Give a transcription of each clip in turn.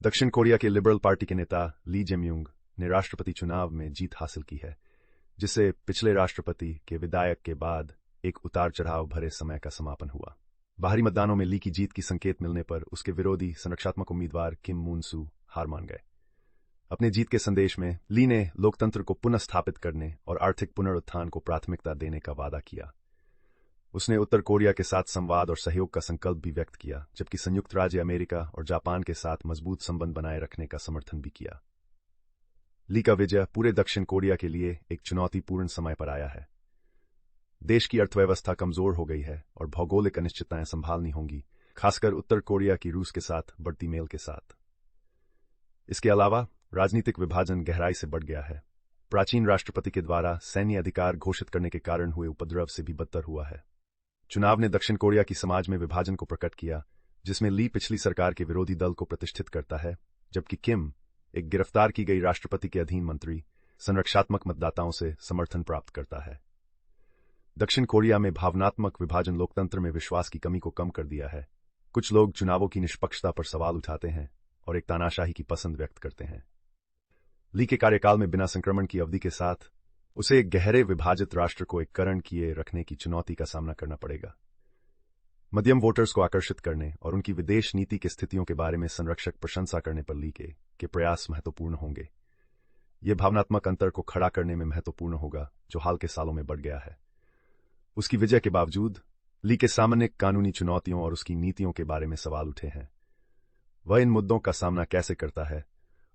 दक्षिण कोरिया के liberal party के नेता ली जेम्यूंग ने राष्ट्रपति चुनाव में जीत हासिल की है, जिससे पिछले राष्ट्रपति के विदायक के बाद एक उतार चढ़ाव भरे समय का समापन हुआ। बाहरी मतदानों में ली की जीत की संकेत मिलने पर उसके विरोधी संरक्षात्मक उम्मीदवार किम मून सू हार मान गए। अपने जीत के संदेश में ली ने लोकतंत्र को पुनः स्थापित करने और आर्थिक पुनरुत्थान को प्राथमिकता देने का वादा किया। उसने उत्तर कोरिया के साथ संवाद और सहयोग का संकल्प भी व्यक्त किया, जबकि संयुक्त राज्य अमेरिका और जापान के साथ मजबूत संबंध बनाए रखने का समर्थन भी किया। ली का विजय पूरे दक्षिण कोरिया के लिए एक चुनौतीपूर्ण समय पर आया है। देश की अर्थव्यवस्था कमजोर हो गई है और भौगोलिक अनिश्चितताएं संभालनी होंगी, खासकर उत्तर कोरिया की रूस के साथ बढ़ती मेल के साथ। इसके अलावा राजनीतिक विभाजन गहराई से बढ़ गया है। प्राचीन राष्ट्रपति के द्वारा सैन्य अधिकार घोषित करने के कारण हुए उपद्रव से भी बदतर हुआ है। चुनाव ने दक्षिण कोरिया की समाज में विभाजन को प्रकट किया, जिसमें ली पिछली सरकार के विरोधी दल को प्रतिष्ठित करता है, जबकि किम एक गिरफ्तार की गई राष्ट्रपति के अधीन मंत्री संरक्षात्मक मतदाताओं से समर्थन प्राप्त करता है। दक्षिण कोरिया में भावनात्मक विभाजन लोकतंत्र में विश्वास की कमी को कम कर दिया है। कुछ लोग चुनावों की निष्पक्षता पर सवाल उठाते हैं और एक तानाशाही की पसंद व्यक्त करते हैं। ली के कार्यकाल में बिना संक्रमण की अवधि के साथ उसे एक गहरे विभाजित राष्ट्र को एकीकरण किए रखने की चुनौती का सामना करना पड़ेगा। मध्यम वोटर्स को आकर्षित करने और उनकी विदेश नीति की स्थितियों के बारे में संरक्षक प्रशंसा करने पर ली के प्रयास महत्वपूर्ण होंगे। ये भावनात्मक अंतर को खड़ा करने में महत्वपूर्ण होगा, जो हाल के सालों में बढ़ गया है। उसकी विजय के बावजूद ली के सामने कानूनी चुनौतियों और उसकी नीतियों के बारे में सवाल उठे हैं। वह इन मुद्दों का सामना कैसे करता है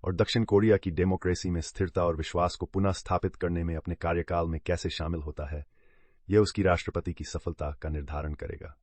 और दक्षिण कोरिया की डेमोक्रेसी में स्थिरता और विश्वास को पुनः स्थापित करने में अपने कार्यकाल में कैसे शामिल होता है, यह उसकी राष्ट्रपति की सफलता का निर्धारण करेगा।